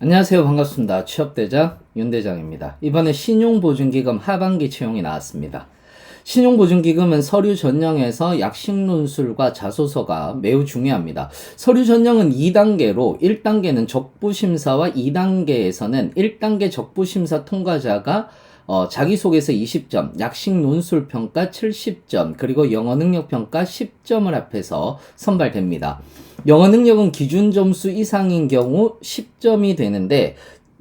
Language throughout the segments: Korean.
안녕하세요. 반갑습니다. 취업대장 윤대장입니다. 이번에 신용보증기금 하반기 채용이 나왔습니다. 신용보증기금은 서류 전형에서 약식 논술과 자소서가 매우 중요합니다. 서류 전형은 2단계로 1단계는 적부심사와 2단계에서는 1단계 적부심사 통과자가 자기소개서 20점, 약식 논술 평가 70점, 그리고 영어 능력 평가 10점을 합해서 선발됩니다. 영어 능력은 기준 점수 이상인 경우 10점이 되는데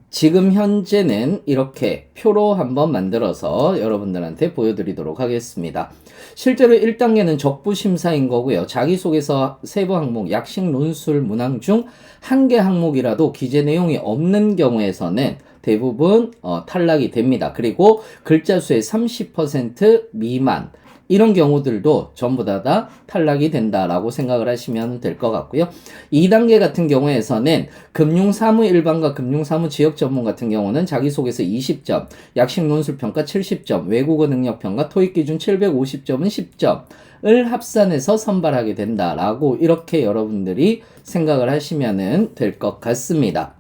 지금 현재는 이렇게 표로 한번 만들어서 여러분들한테 보여드리도록 하겠습니다. 실제로 1단계는 적부심사인 거고요. 자기소개서 세부 항목, 약식 논술 문항 중 한 개 항목이라도 기재 내용이 없는 경우에서는 대부분 탈락이 됩니다. 그리고 글자 수의 30% 미만 이런 경우들도 전부 다 탈락이 된다라고 생각을 하시면 될 것 같고요. 2단계 같은 경우에서는 금융사무 일반과 금융사무 지역 전문 같은 경우는 자기소개서 20점, 약식 논술 평가 70점, 외국어 능력 평가 토익 기준 750점은 10점을 합산해서 선발하게 된다라고 이렇게 여러분들이 생각을 하시면 될 것 같습니다.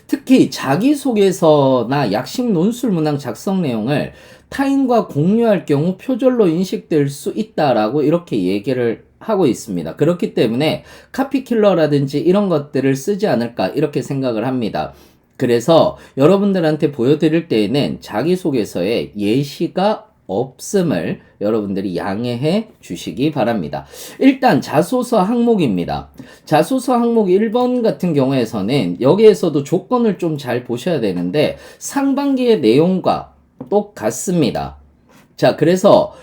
특히 자기소개서나 약식 논술 문항 작성 내용을 타인과 공유할 경우 표절로 인식될 수 있다라고 이렇게 얘기를 하고 있습니다. 그렇기 때문에 카피킬러라든지 이런 것들을 쓰지 않을까 이렇게 생각을 합니다. 그래서 여러분들한테 보여드릴 때에는 자기소개서에 예시가 없음을 여러분들이 양해해 주시기 바랍니다. 일단 자소서 항목입니다. 자소서 항목 1번 같은 경우에서는 여기에서도 조건을 좀 잘 보셔야 되는데 상반기의 내용과 똑같습니다. 자, 그래서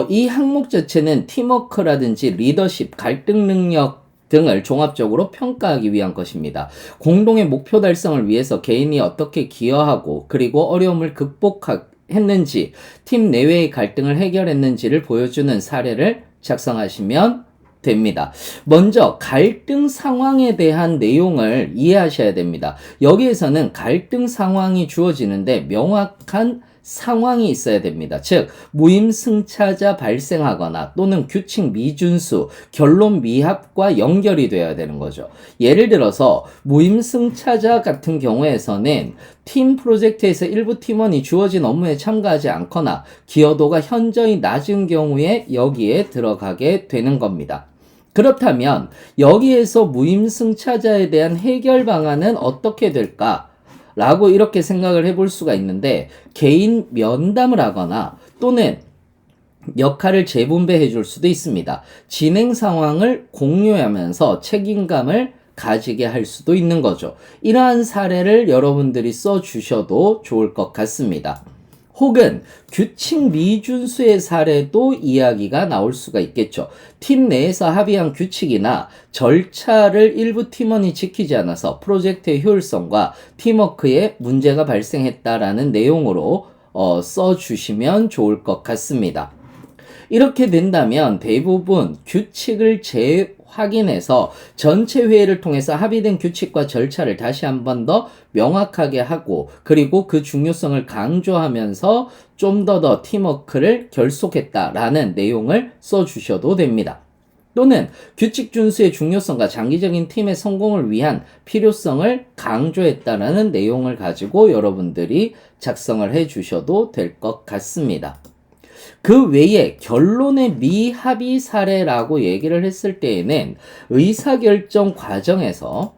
이 항목 자체는 팀워크라든지 리더십, 갈등 능력 등을 종합적으로 평가하기 위한 것입니다. 공동의 목표 달성을 위해서 개인이 어떻게 기여하고 그리고 어려움을 극복했는지, 팀 내외의 갈등을 해결했는지를 보여주는 사례를 작성하시면 됩니다. 먼저 갈등 상황에 대한 내용을 이해하셔야 됩니다. 여기에서는 갈등 상황이 주어지는데 명확한 상황이 있어야 됩니다. 즉 무임승차자 발생하거나 또는 규칙 미준수, 결론 미합과 연결이 되어야 되는 거죠. 예를 들어서 무임승차자 같은 경우에서는 팀 프로젝트에서 일부 팀원이 주어진 업무에 참가하지 않거나 기여도가 현저히 낮은 경우에 여기에 들어가게 되는 겁니다. 그렇다면 여기에서 무임승차자에 대한 해결 방안은 어떻게 될까? 라고 이렇게 생각을 해볼 수가 있는데 개인 면담을 하거나 또는 역할을 재분배해 줄 수도 있습니다. 진행 상황을 공유하면서 책임감을 가지게 할 수도 있는 거죠. 이러한 사례를 여러분들이 써주셔도 좋을 것 같습니다. 혹은 규칙 미준수의 사례도 이야기가 나올 수가 있겠죠. 팀 내에서 합의한 규칙이나 절차를 일부 팀원이 지키지 않아서 프로젝트의 효율성과 팀워크에 문제가 발생했다라는 내용으로 써주시면 좋을 것 같습니다. 이렇게 된다면 대부분 규칙을 재확인해서 전체 회의를 통해서 합의된 규칙과 절차를 다시 한 번 더 명확하게 하고 그리고 그 중요성을 강조하면서 좀 더 팀워크를 결속했다라는 내용을 써주셔도 됩니다. 또는 규칙 준수의 중요성과 장기적인 팀의 성공을 위한 필요성을 강조했다라는 내용을 가지고 여러분들이 작성을 해 주셔도 될 것 같습니다. 그 외에 결론의 미합의 사례라고 얘기를 했을 때에는 의사결정 과정에서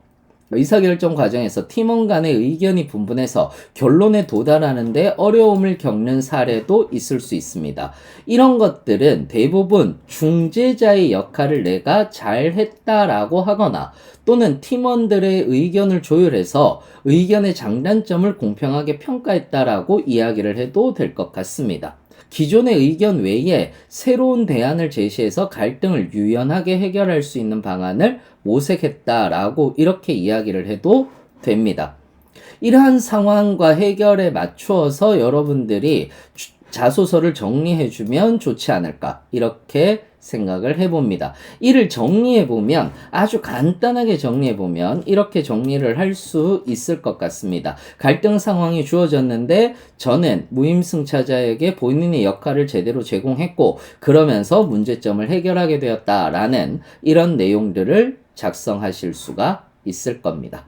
팀원 간의 의견이 분분해서 결론에 도달하는데 어려움을 겪는 사례도 있을 수 있습니다. 이런 것들은 대부분 중재자의 역할을 내가 잘 했다라고 하거나 또는 팀원들의 의견을 조율해서 의견의 장단점을 공평하게 평가했다라고 이야기를 해도 될 것 같습니다. 기존의 의견 외에 새로운 대안을 제시해서 갈등을 유연하게 해결할 수 있는 방안을 모색했다라고 이렇게 이야기를 해도 됩니다. 이러한 상황과 해결에 맞추어서 여러분들이 자소서를 정리해주면 좋지 않을까 이렇게 생각을 해봅니다. 이를 정리해보면 아주 간단하게 정리해보면 이렇게 정리를 할 수 있을 것 같습니다. 갈등 상황이 주어졌는데 저는 무임승차자에게 본인의 역할을 제대로 제공했고 그러면서 문제점을 해결하게 되었다라는 이런 내용들을 작성하실 수가 있을 겁니다.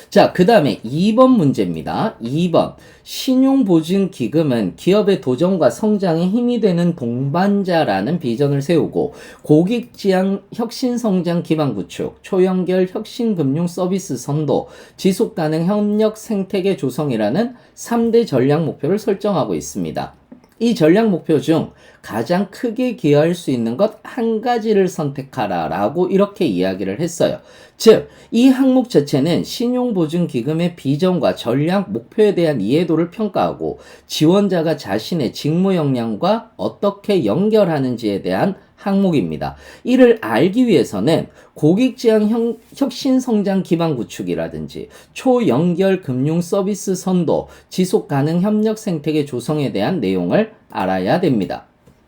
자, 그 다음에 2번 문제입니다. 2번. 신용보증기금은 기업의 도전과 성장에 힘이 되는 동반자라는 비전을 세우고 고객지향 혁신성장 기반 구축, 초연결 혁신금융 서비스 선도, 지속가능 협력 생태계 조성이라는 3대 전략 목표를 설정하고 있습니다. 이 전략 목표 중 가장 크게 기여할 수 있는 것 한 가지를 선택하라 라고 이렇게 이야기를 했어요. 즉, 이 항목 자체는 신용보증기금의 비전과 전략 목표에 대한 이해도를 평가하고 지원자가 자신의 직무 역량과 어떻게 연결하는지에 대한 항목입니다. 이를 알기 위해서는 고객지향 혁신성장 기반 구축이라든지 초연결 금융 서비스 선도, 지속가능 협력 생태계 조성에 대한 내용을 알아야 됩니다.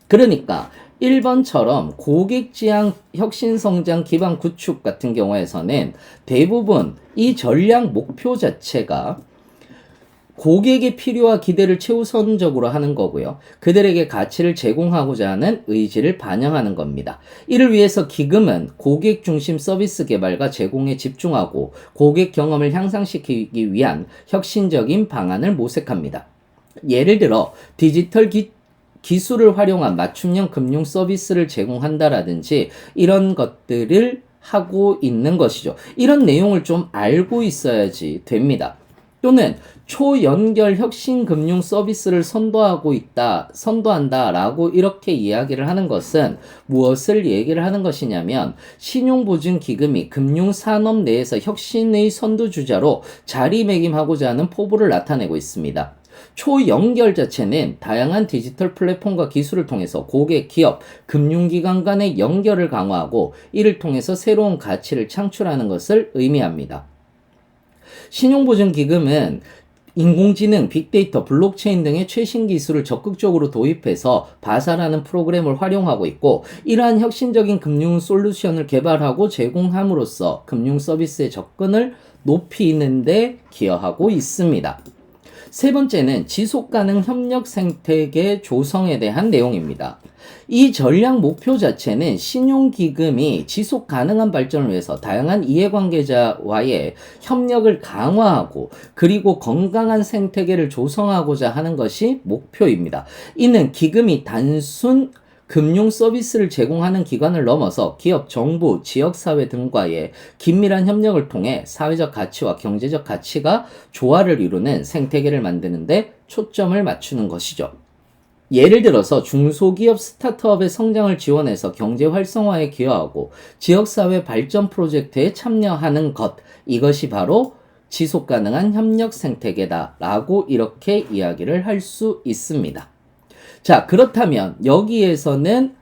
그러니까 1번처럼 고객지향 혁신성장 기반 구축 같은 경우에서는 대부분 이 전략 목표 자체가 고객의 필요와 기대를 최우선적으로 하는 거고요. 그들에게 가치를 제공하고자 하는 의지를 반영하는 겁니다. 이를 위해서 기금은 고객 중심 서비스 개발과 제공에 집중하고 고객 경험을 향상시키기 위한 혁신적인 방안을 모색합니다. 예를 들어 디지털 기술을 활용한 맞춤형 금융 서비스를 제공한다라든지 이런 것들을 하고 있는 것이죠. 이런 내용을 좀 알고 있어야지 됩니다. 또는 초연결 혁신 금융 서비스를 선도한다라고 이렇게 이야기를 하는 것은 무엇을 얘기를 하는 것이냐면 신용보증기금이 금융산업 내에서 혁신의 선두주자로 자리매김하고자 하는 포부를 나타내고 있습니다. 초연결 자체는 다양한 디지털 플랫폼과 기술을 통해서 고객, 기업, 금융기관 간의 연결을 강화하고 이를 통해서 새로운 가치를 창출하는 것을 의미합니다. 신용보증기금은 인공지능, 빅데이터, 블록체인 등의 최신 기술을 적극적으로 도입해서 바사라는 프로그램을 활용하고 있고 이러한 혁신적인 금융 솔루션을 개발하고 제공함으로써 금융 서비스의 접근을 높이는 데 기여하고 있습니다. 세 번째는 지속가능 협력 생태계 조성에 대한 내용입니다. 이 전략 목표 자체는 신용기금이 지속 가능한 발전을 위해서 다양한 이해관계자와의 협력을 강화하고 그리고 건강한 생태계를 조성하고자 하는 것이 목표입니다. 이는 기금이 단순 금융 서비스를 제공하는 기관을 넘어서 기업, 정부, 지역사회 등과의 긴밀한 협력을 통해 사회적 가치와 경제적 가치가 조화를 이루는 생태계를 만드는 데 초점을 맞추는 것이죠. 예를 들어서 중소기업 스타트업의 성장을 지원해서 경제 활성화에 기여하고 지역사회 발전 프로젝트에 참여하는 것, 이것이 바로 지속가능한 협력 생태계다라고 이렇게 이야기를 할 수 있습니다. 자, 그렇다면 여기에서는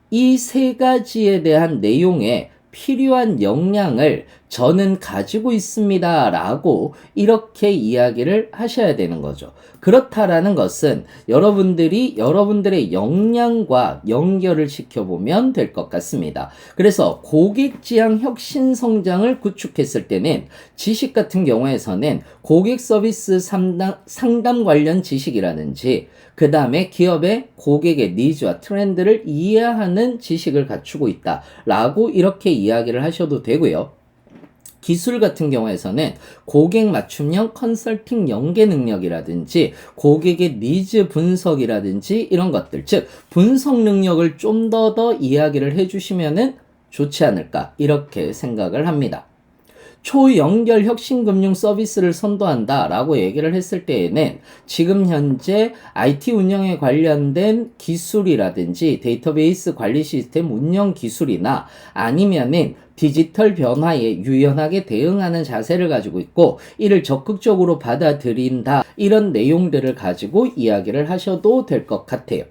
이 세 가지에 대한 내용에 필요한 역량을 저는 가지고 있습니다 라고 이렇게 이야기를 하셔야 되는 거죠. 그렇다라는 것은 여러분들이 여러분들의 역량과 연결을 시켜보면 될 것 같습니다. 그래서 고객지향 혁신 성장을 구축했을 때는 지식 같은 경우에서는 고객 서비스 상담 관련 지식이라든지 그 다음에 기업의 고객의 니즈와 트렌드를 이해하는 지식을 갖추고 있다 라고 이렇게 이야기를 하셔도 되고요. 기술 같은 경우에서는 고객 맞춤형 컨설팅 연계 능력이라든지 고객의 니즈 분석이라든지 이런 것들, 즉 분석 능력을 좀 더 이야기를 해주시면은 좋지 않을까 이렇게 생각을 합니다. 초연결 혁신금융 서비스를 선도한다 라고 얘기를 했을 때에는 지금 현재 IT 운영에 관련된 기술이라든지 데이터베이스 관리 시스템 운영 기술이나 아니면은 디지털 변화에 유연하게 대응하는 자세를 가지고 있고 이를 적극적으로 받아들인다 이런 내용들을 가지고 이야기를 하셔도 될 것 같아요.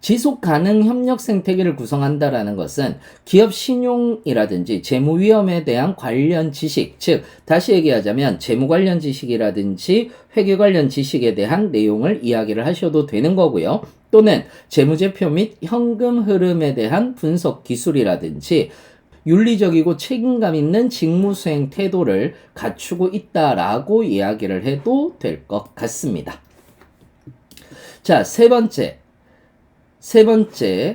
지속 가능 협력 생태계를 구성한다라는 것은 기업 신용이라든지 재무 위험에 대한 관련 지식, 즉 다시 얘기하자면 재무 관련 지식이라든지 회계 관련 지식에 대한 내용을 이야기를 하셔도 되는 거고요. 또는 재무제표 및 현금 흐름에 대한 분석 기술이라든지 윤리적이고 책임감 있는 직무 수행 태도를 갖추고 있다라고 이야기를 해도 될 것 같습니다. 자, 세 번째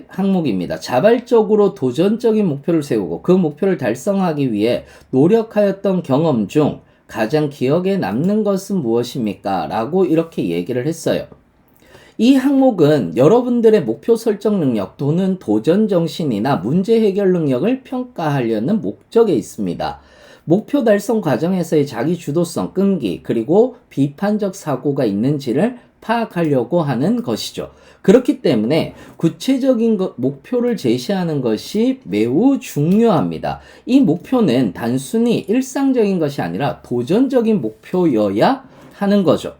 항목입니다. 자발적으로 도전적인 목표를 세우고 그 목표를 달성하기 위해 노력하였던 경험 중 가장 기억에 남는 것은 무엇입니까? 라고 이렇게 얘기를 했어요. 이 항목은 여러분들의 목표 설정 능력 또는 도전 정신이나 문제 해결 능력을 평가하려는 목적에 있습니다. 목표 달성 과정에서의 자기 주도성, 끈기, 그리고 비판적 사고가 있는지를 파악하려고 하는 것이죠. 그렇기 때문에 구체적인 목표를 제시하는 것이 매우 중요합니다. 이 목표는 단순히 일상적인 것이 아니라 도전적인 목표여야 하는 거죠.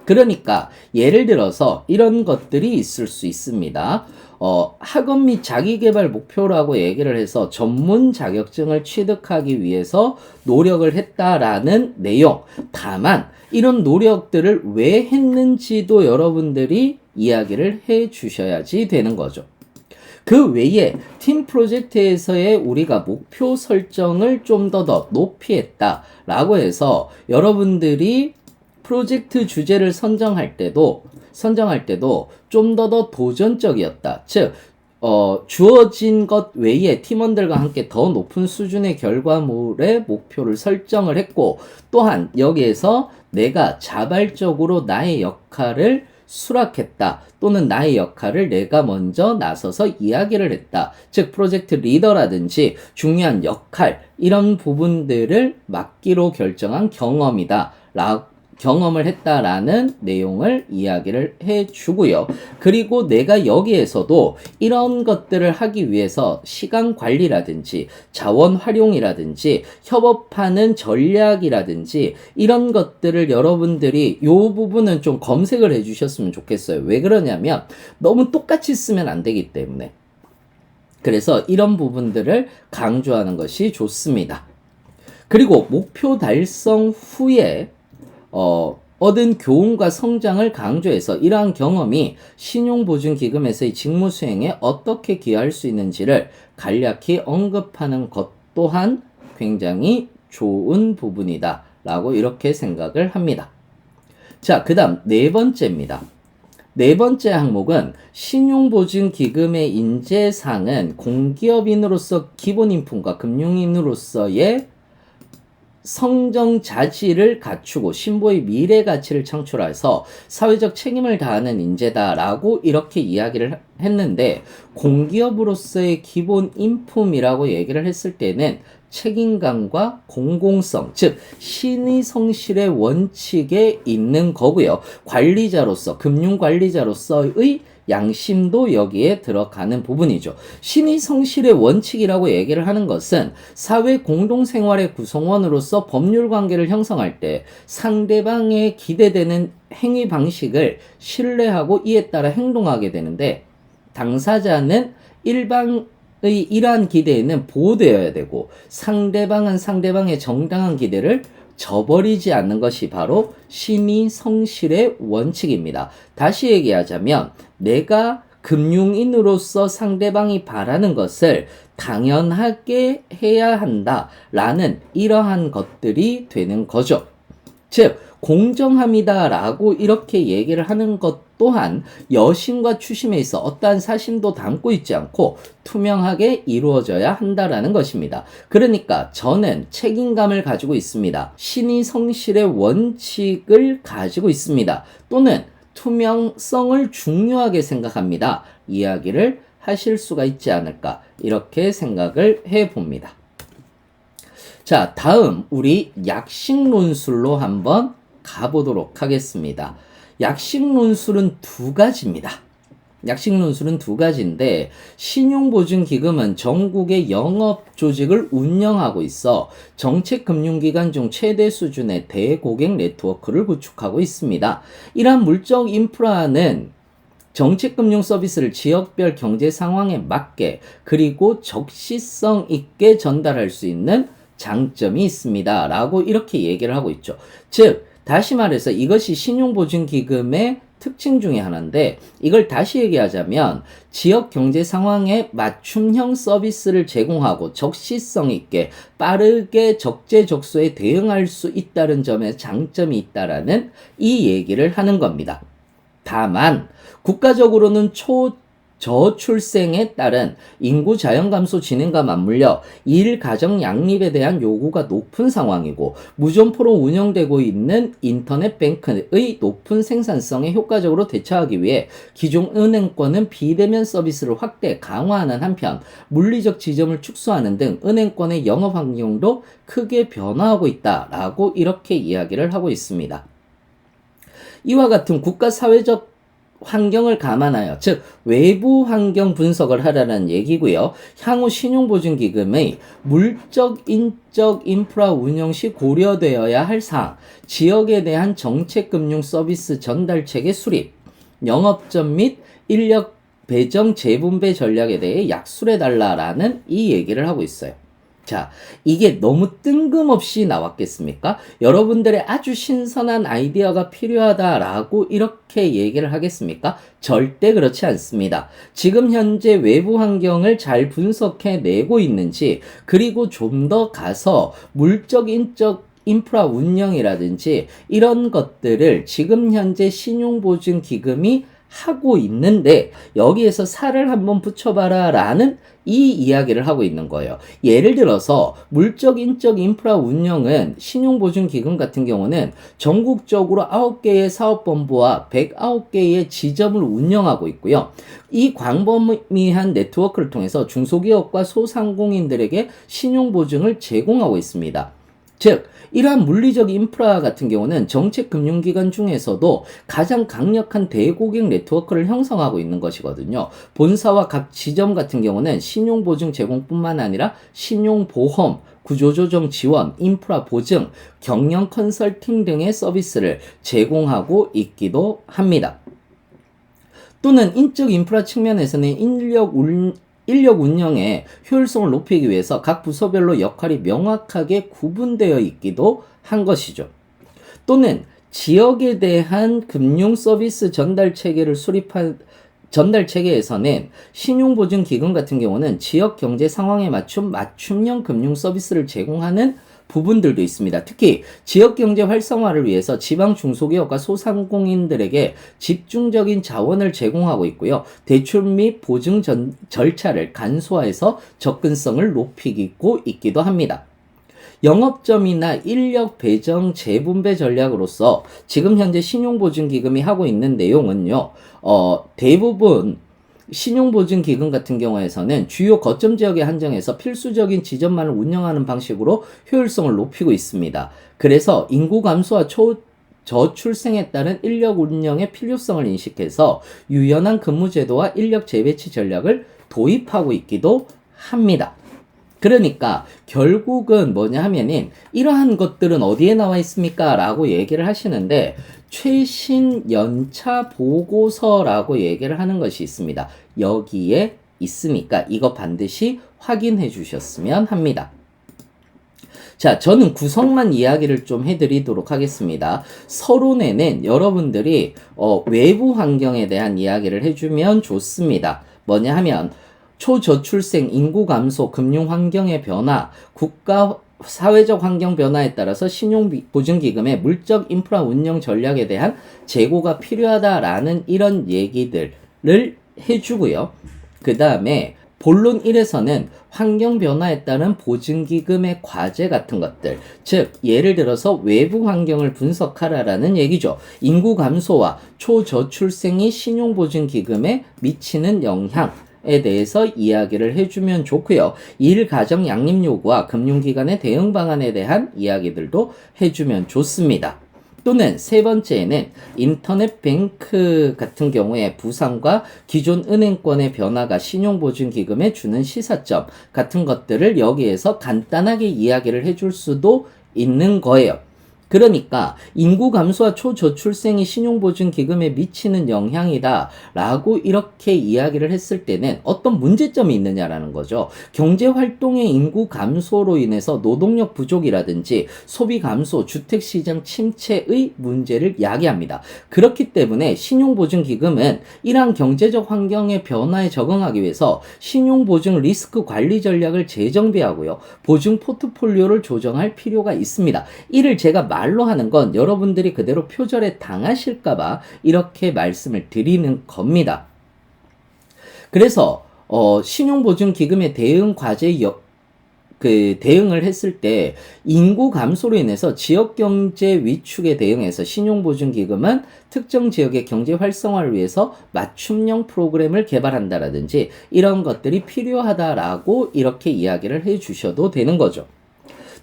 그러니까 예를 들어서 이런 것들이 있을 수 있습니다. 학업 및 자기계발 목표라고 얘기를 해서 전문 자격증을 취득하기 위해서 노력을 했다라는 내용. 다만 이런 노력들을 왜 했는지도 여러분들이 이야기를 해 주셔야지 되는 거죠. 그 외에 팀 프로젝트에서의 우리가 목표 설정을 좀 더 높이 했다라고 해서 여러분들이 프로젝트 주제를 선정할 때도 좀 더 도전적이었다. 즉, 주어진 것 외에 팀원들과 함께 더 높은 수준의 결과물의 목표를 설정을 했고, 또한 여기에서 내가 자발적으로 나의 역할을 수락했다. 또는 나의 역할을 내가 먼저 나서서 이야기를 했다. 즉, 프로젝트 리더라든지 중요한 역할, 이런 부분들을 맡기로 결정한 경험이다. 경험을 했다라는 내용을 이야기를 해주고요. 그리고 내가 여기에서도 이런 것들을 하기 위해서 시간 관리라든지 자원 활용이라든지 협업하는 전략이라든지 이런 것들을 여러분들이 이 부분은 좀 검색을 해주셨으면 좋겠어요. 왜 그러냐면 너무 똑같이 쓰면 안 되기 때문에. 그래서 이런 부분들을 강조하는 것이 좋습니다. 그리고 목표 달성 후에 얻은 교훈과 성장을 강조해서 이러한 경험이 신용보증기금에서의 직무 수행에 어떻게 기여할 수 있는지를 간략히 언급하는 것 또한 굉장히 좋은 부분이다 라고 이렇게 생각을 합니다. 자, 그 다음 네 번째입니다. 네 번째 항목은 신용보증기금의 인재상은 공기업인으로서 기본인품과 금융인으로서의 성정 자질을 갖추고 신보의 미래 가치를 창출해서 사회적 책임을 다하는 인재다라고 이렇게 이야기를 했는데, 공기업으로서의 기본 인품이라고 얘기를 했을 때는 책임감과 공공성, 즉 신의 성실의 원칙에 있는 거고요. 관리자로서, 금융관리자로서의 양심도 여기에 들어가는 부분이죠. 신의 성실의 원칙이라고 얘기를 하는 것은 사회 공동생활의 구성원으로서 법률 관계를 형성할 때 상대방의 기대되는 행위 방식을 신뢰하고 이에 따라 행동하게 되는데, 당사자는 일방의 이러한 기대에는 보호되어야 되고 상대방은 상대방의 정당한 기대를 저버리지 않는 것이 바로 신의 성실의 원칙입니다. 다시 얘기하자면 내가 금융인으로서 상대방이 바라는 것을 당연하게 해야 한다라는 이러한 것들이 되는 거죠. 즉 공정함이다라고 이렇게 얘기를 하는 것 또한 여심과 추심에 있어 어떠한 사심도 담고 있지 않고 투명하게 이루어져야 한다라는 것입니다. 그러니까 저는 책임감을 가지고 있습니다. 신의 성실의 원칙을 가지고 있습니다. 또는 투명성을 중요하게 생각합니다. 이야기를 하실 수가 있지 않을까 이렇게 생각을 해봅니다. 자, 다음 우리 약식 논술로 한번 가보도록 하겠습니다. 약식 논술은 두 가지입니다. 약식 논술은 두 가지인데, 신용보증기금은 전국의 영업조직을 운영하고 있어 정책금융기관 중 최대 수준의 대고객 네트워크를 구축하고 있습니다. 이러한 물적 인프라는 정책금융 서비스를 지역별 경제 상황에 맞게 그리고 적시성 있게 전달할 수 있는 장점이 있습니다. 라고 이렇게 얘기를 하고 있죠. 즉, 다시 말해서 이것이 신용보증기금의 특징 중에 하나인데, 이걸 다시 얘기하자면 지역 경제 상황에 맞춤형 서비스를 제공하고 적시성 있게 빠르게 적재적소에 대응할 수 있다는 점에 장점이 있다라는 이 얘기를 하는 겁니다. 다만 국가적으로는 저출생에 따른 인구 자연 감소 진행과 맞물려 일 가정 양립에 대한 요구가 높은 상황이고 무점포로 운영되고 있는 인터넷 뱅크의 높은 생산성에 효과적으로 대처하기 위해 기존 은행권은 비대면 서비스를 확대 강화하는 한편 물리적 지점을 축소하는 등 은행권의 영업 환경도 크게 변화하고 있다라고 이렇게 이야기를 하고 있습니다. 이와 같은 국가 사회적 환경을 감안하여 즉 외부 환경 분석을 하라는 얘기고요. 향후 신용보증기금의 물적 인적 인프라 운영 시 고려되어야 할 사항, 지역에 대한 정책금융 서비스 전달체계 수립, 영업점 및 인력 배정 재분배 전략에 대해 약술해달라라는 이 얘기를 하고 있어요. 자, 이게 너무 뜬금없이 나왔겠습니까? 여러분들의 아주 신선한 아이디어가 필요하다라고 이렇게 얘기를 하겠습니까? 절대 그렇지 않습니다. 지금 현재 외부 환경을 잘 분석해 내고 있는지, 그리고 좀 더 가서 물적, 인적, 인프라 운영이라든지 이런 것들을 지금 현재 신용보증기금이 하고 있는데 여기에서 살을 한번 붙여봐라 라는 이 이야기를 하고 있는 거예요. 예를 들어서 물적 인적 인프라 운영은 신용보증기금 같은 경우는 전국적으로 9개의 사업본부와 109개의 지점을 운영하고 있고요. 이 광범위한 네트워크를 통해서 중소기업과 소상공인들에게 신용보증을 제공하고 있습니다. 즉 이러한 물리적 인프라 같은 경우는 정책금융기관 중에서도 가장 강력한 대고객 네트워크를 형성하고 있는 것이거든요. 본사와 각 지점 같은 경우는 신용보증 제공뿐만 아니라 신용보험, 구조조정 지원, 인프라 보증, 경영 컨설팅 등의 서비스를 제공하고 있기도 합니다. 또는 인적 인프라 측면에서는 인력 운영의 효율성을 높이기 위해서 각 부서별로 역할이 명확하게 구분되어 있기도 한 것이죠. 또는 지역에 대한 금융 서비스 전달 체계를 수립한 전달 체계에서는 신용보증기금 같은 경우는 지역 경제 상황에 맞춘 맞춤형 금융 서비스를 제공하는 부분들도 있습니다. 특히 지역경제 활성화를 위해서 지방 중소기업과 소상공인들에게 집중적인 자원을 제공하고 있고요. 대출 및 보증 절차를 간소화해서 접근성을 높이고 있기도 합니다. 영업점이나 인력 배정 재분배 전략으로서 지금 현재 신용보증기금이 하고 있는 내용은요. 대부분 신용보증기금 같은 경우에서는 주요 거점 지역에 한정해서 필수적인 지점만을 운영하는 방식으로 효율성을 높이고 있습니다. 그래서 인구 감소와 저출생에 따른 인력 운영의 필요성을 인식해서 유연한 근무제도와 인력 재배치 전략을 도입하고 있기도 합니다. 그러니까 결국은 뭐냐 하면은 이러한 것들은 어디에 나와 있습니까? 라고 얘기를 하시는데 최신 연차 보고서라고 얘기를 하는 것이 있습니다. 여기에 있으니까 이거 반드시 확인해 주셨으면 합니다. 자, 저는 구성만 이야기를 좀 해드리도록 하겠습니다. 서론에는 여러분들이 외부 환경에 대한 이야기를 해주면 좋습니다. 뭐냐 하면 초저출생, 인구 감소, 금융 환경의 변화, 국가 사회적 환경 변화에 따라서 신용보증기금의 물적 인프라 운영 전략에 대한 재고가 필요하다라는 이런 얘기들을 해주고요. 그 다음에 본론 1에서는 환경 변화에 따른 보증기금의 과제 같은 것들, 즉 예를 들어서 외부 환경을 분석하라라는 얘기죠. 인구 감소와 초저출생이 신용보증기금에 미치는 영향에 대해서 이야기를 해주면 좋고요. 일 가정 양립 요구와 금융기관의 대응 방안에 대한 이야기들도 해주면 좋습니다. 또는 세 번째는 인터넷 뱅크 같은 경우에 부상과 기존 은행권의 변화가 신용보증기금에 주는 시사점 같은 것들을 여기에서 간단하게 이야기를 해줄 수도 있는 거예요. 그러니까 인구 감소와 초저출생이 신용보증기금에 미치는 영향이다 라고 이렇게 이야기를 했을 때는 어떤 문제점이 있느냐라는 거죠. 경제활동의 인구 감소로 인해서 노동력 부족이라든지 소비 감소, 주택시장 침체의 문제를 야기합니다. 그렇기 때문에 신용보증기금은 이러한 경제적 환경의 변화에 적응하기 위해서 신용보증 리스크 관리 전략을 재정비하고요. 보증 포트폴리오를 조정할 필요가 있습니다. 이를 제가 말로 하는 건 여러분들이 그대로 표절에 당하실까봐 이렇게 말씀을 드리는 겁니다. 그래서 신용보증기금의 대응 과제 대응을 했을 때 인구 감소로 인해서 지역경제 위축에 대응해서 신용보증기금은 특정 지역의 경제 활성화를 위해서 맞춤형 프로그램을 개발한다라든지 이런 것들이 필요하다라고 이렇게 이야기를 해 주셔도 되는 거죠.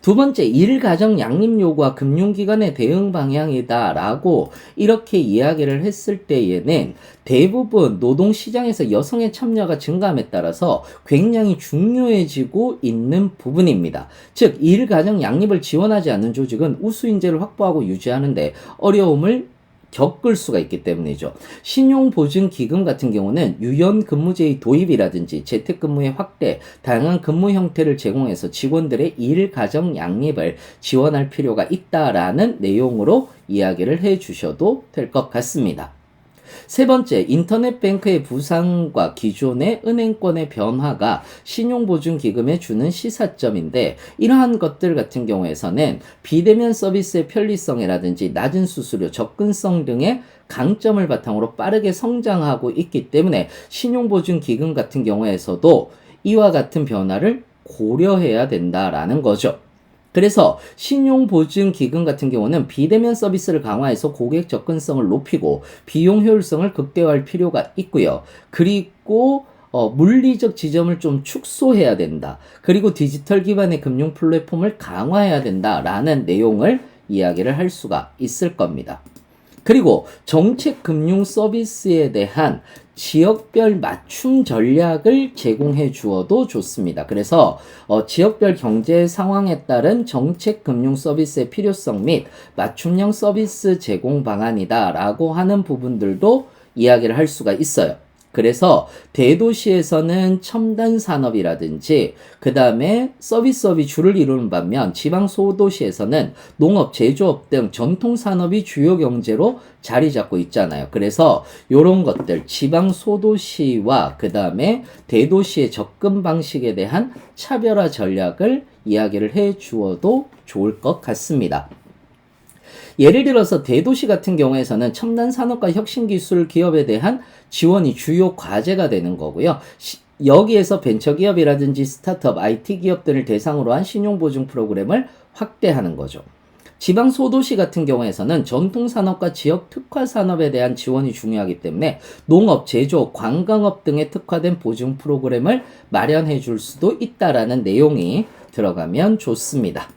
두 번째, 일가정 양립 요구와 금융기관의 대응 방향이다라고 이렇게 이야기를 했을 때에는 대부분 노동시장에서 여성의 참여가 증가함에 따라서 굉장히 중요해지고 있는 부분입니다. 즉, 일가정 양립을 지원하지 않는 조직은 우수인재를 확보하고 유지하는데 어려움을 겪을 수가 있기 때문이죠. 신용보증기금 같은 경우는 유연근무제의 도입이라든지 재택근무의 확대, 다양한 근무 형태를 제공해서 직원들의 일가정 양립을 지원할 필요가 있다라는 내용으로 이야기를 해 주셔도 될 것 같습니다. 세 번째, 인터넷 뱅크의 부상과 기존의 은행권의 변화가 신용보증기금에 주는 시사점인데 이러한 것들 같은 경우에서는 비대면 서비스의 편리성이라든지 낮은 수수료, 접근성 등의 강점을 바탕으로 빠르게 성장하고 있기 때문에 신용보증기금 같은 경우에서도 이와 같은 변화를 고려해야 된다라는 거죠. 그래서 신용보증기금 같은 경우는 비대면 서비스를 강화해서 고객 접근성을 높이고 비용 효율성을 극대화할 필요가 있고요. 그리고 물리적 지점을 좀 축소해야 된다. 그리고 디지털 기반의 금융 플랫폼을 강화해야 된다라는 내용을 이야기를 할 수가 있을 겁니다. 그리고 정책 금융 서비스에 대한 지역별 맞춤 전략을 제공해 주어도 좋습니다. 그래서 지역별 경제 상황에 따른 정책 금융 서비스의 필요성 및 맞춤형 서비스 제공 방안이다라고 하는 부분들도 이야기를 할 수가 있어요. 그래서 대도시에서는 첨단 산업이라든지 그 다음에 서비스업이 주를 이루는 반면 지방 소도시에서는 농업, 제조업 등 전통 산업이 주요 경제로 자리 잡고 있잖아요. 그래서 이런 것들 지방 소도시와 그 다음에 대도시의 접근 방식에 대한 차별화 전략을 이야기를 해 주어도 좋을 것 같습니다. 예를 들어서 대도시 같은 경우에서는 첨단 산업과 혁신기술 기업에 대한 지원이 주요 과제가 되는 거고요. 여기에서 벤처기업이라든지 스타트업, IT 기업들을 대상으로 한 신용보증 프로그램을 확대하는 거죠. 지방 소도시 같은 경우에서는 전통산업과 지역 특화 산업에 대한 지원이 중요하기 때문에 농업, 제조업, 관광업 등에 특화된 보증 프로그램을 마련해 줄 수도 있다라는 내용이 들어가면 좋습니다.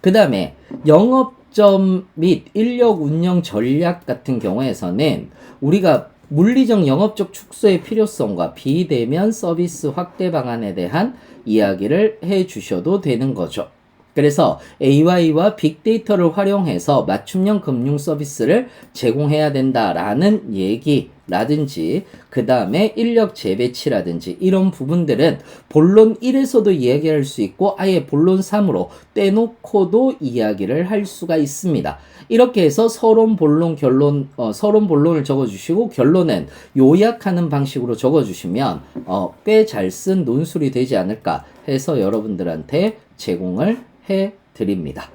그 다음에 영업점 및 인력 운영 전략 같은 경우에서는 우리가 물리적 영업적 축소의 필요성과 비대면 서비스 확대 방안에 대한 이야기를 해 주셔도 되는 거죠. 그래서 AI와 빅데이터를 활용해서 맞춤형 금융 서비스를 제공해야 된다라는 얘기라든지 그 다음에 인력 재배치라든지 이런 부분들은 본론 1에서도 이야기할 수 있고 아예 본론 3으로 떼놓고도 이야기를 할 수가 있습니다. 이렇게 해서 서론, 본론, 결론, 서론, 본론을 적어주시고 결론은 요약하는 방식으로 적어주시면 꽤 잘 쓴 논술이 되지 않을까 해서 여러분들한테 제공을 해드립니다.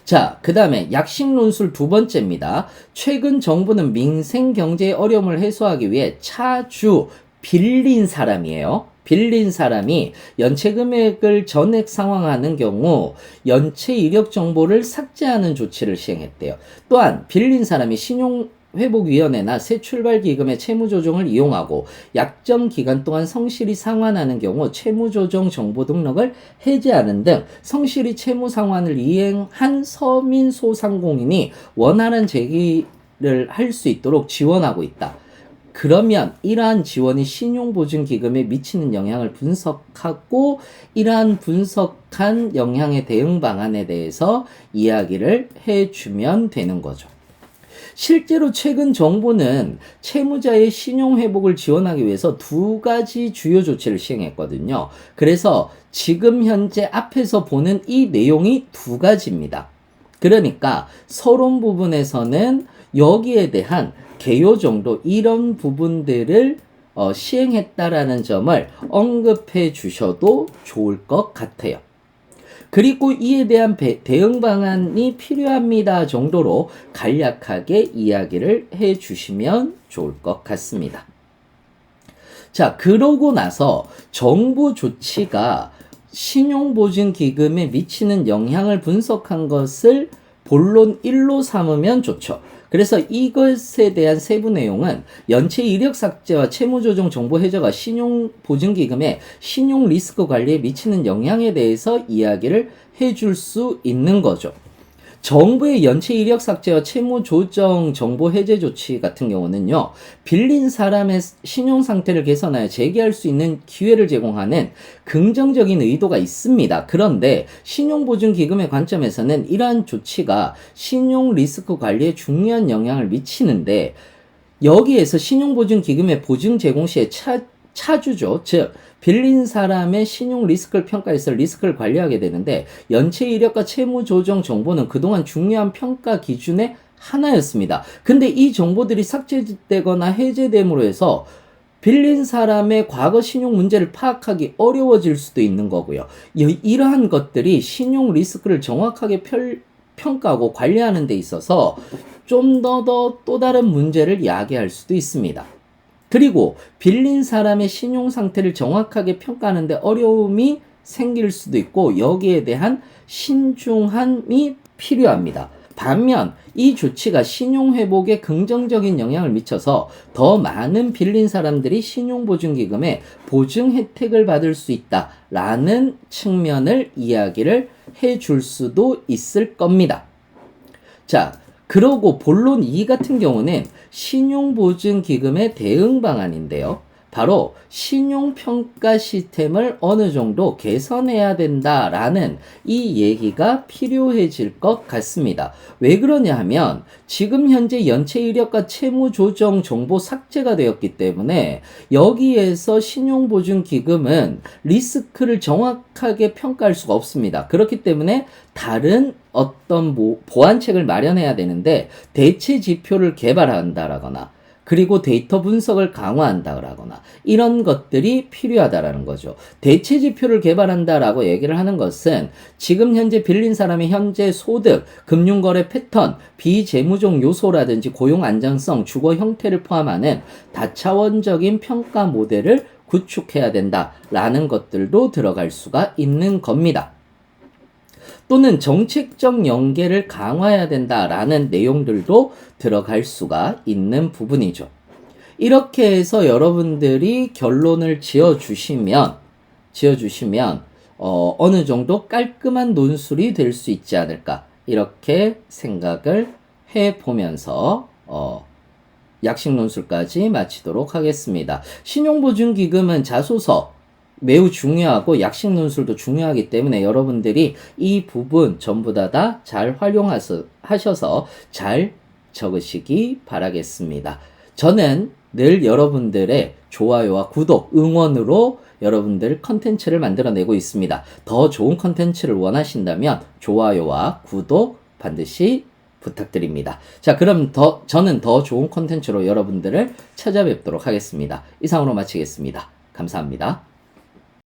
자, 그 다음에 약식 논술 두 번째입니다. 최근 정부는 민생 경제의 어려움을 해소하기 위해 차주 빌린 사람이에요. 빌린 사람이 연체 금액을 전액 상환하는 경우 연체 이력 정보를 삭제하는 조치를 시행했대요. 또한 빌린 사람이 신용회복위원회나 새출발기금의 채무조정을 이용하고 약정 기간 동안 성실히 상환하는 경우 채무조정 정보 등록을 해제하는 등 성실히 채무 상환을 이행한 서민소상공인이 원활한 제기를 할 수 있도록 지원하고 있다. 그러면 이러한 지원이 신용보증기금에 미치는 영향을 분석하고 이러한 분석한 영향의 대응 방안에 대해서 이야기를 해주면 되는 거죠. 실제로 최근 정부는 채무자의 신용회복을 지원하기 위해서 두 가지 주요 조치를 시행했거든요. 그래서 지금 현재 앞에서 보는 이 내용이 두 가지입니다. 그러니까 서론 부분에서는 여기에 대한 개요 정도 이런 부분들을 시행했다라는 점을 언급해 주셔도 좋을 것 같아요. 그리고 이에 대한 대응 방안이 필요합니다 정도로 간략하게 이야기를 해 주시면 좋을 것 같습니다. 자, 그러고 나서 정부 조치가 신용보증기금에 미치는 영향을 분석한 것을 본론 1로 삼으면 좋죠. 그래서 이것에 대한 세부 내용은 연체 이력 삭제와 채무조정 정보 해저가 신용보증기금의 신용 리스크 관리에 미치는 영향에 대해서 이야기를 해줄 수 있는 거죠. 정부의 연체 이력 삭제와 채무 조정 정보 해제 조치 같은 경우는요, 빌린 사람의 신용 상태를 개선하여 재개할 수 있는 기회를 제공하는 긍정적인 의도가 있습니다. 그런데 신용보증기금의 관점에서는 이러한 조치가 신용 리스크 관리에 중요한 영향을 미치는데, 여기에서 신용보증기금의 보증 제공 시에 차주죠. 즉, 빌린 사람의 신용 리스크를 평가해서 리스크를 관리하게 되는데, 연체 이력과 채무 조정 정보는 그동안 중요한 평가 기준의 하나였습니다. 근데 이 정보들이 삭제되거나 해제됨으로 해서 빌린 사람의 과거 신용 문제를 파악하기 어려워질 수도 있는 거고요. 이러한 것들이 신용 리스크를 정확하게 평가하고 관리하는 데 있어서 좀 더 또 다른 문제를 야기할 수도 있습니다. 그리고 빌린 사람의 신용 상태를 정확하게 평가하는데 어려움이 생길 수도 있고, 여기에 대한 신중함이 필요합니다. 반면 이 조치가 신용 회복에 긍정적인 영향을 미쳐서 더 많은 빌린 사람들이 신용보증기금에 보증 혜택을 받을 수 있다라는 측면을 이야기를 해줄 수도 있을 겁니다. 자, 그러고 본론 2 같은 경우는 신용보증기금의 대응 방안인데요. 바로 신용평가 시스템을 어느 정도 개선해야 된다라는 이 얘기가 필요해질 것 같습니다. 왜 그러냐 하면 지금 현재 연체 이력과 채무 조정 정보 삭제가 되었기 때문에 여기에서 신용보증기금은 리스크를 정확하게 평가할 수가 없습니다. 그렇기 때문에 다른 어떤 보완책을 마련해야 되는데, 대체 지표를 개발한다라거나 그리고 데이터 분석을 강화한다라거나 이런 것들이 필요하다라는 거죠. 대체 지표를 개발한다라고 얘기를 하는 것은 지금 현재 빌린 사람의 현재 소득, 금융거래 패턴, 비재무적 요소라든지 고용 안정성, 주거 형태를 포함하는 다차원적인 평가 모델을 구축해야 된다라는 것들도 들어갈 수가 있는 겁니다. 또는 정책적 연계를 강화해야 된다라는 내용들도 들어갈 수가 있는 부분이죠. 이렇게 해서 여러분들이 결론을 지어주시면 어느 정도 깔끔한 논술이 될 수 있지 않을까, 이렇게 생각을 해보면서 약식 논술까지 마치도록 하겠습니다. 신용보증기금은 자소서 매우 중요하고 약식 논술도 중요하기 때문에 여러분들이 이 부분 전부 다 잘 활용하셔서 잘 적으시기 바라겠습니다. 저는 늘 여러분들의 좋아요와 구독, 응원으로 여러분들 컨텐츠를 만들어내고 있습니다. 더 좋은 컨텐츠를 원하신다면 좋아요와 구독 반드시 부탁드립니다. 자, 그럼 저는 더 좋은 컨텐츠로 여러분들을 찾아뵙도록 하겠습니다. 이상으로 마치겠습니다. 감사합니다.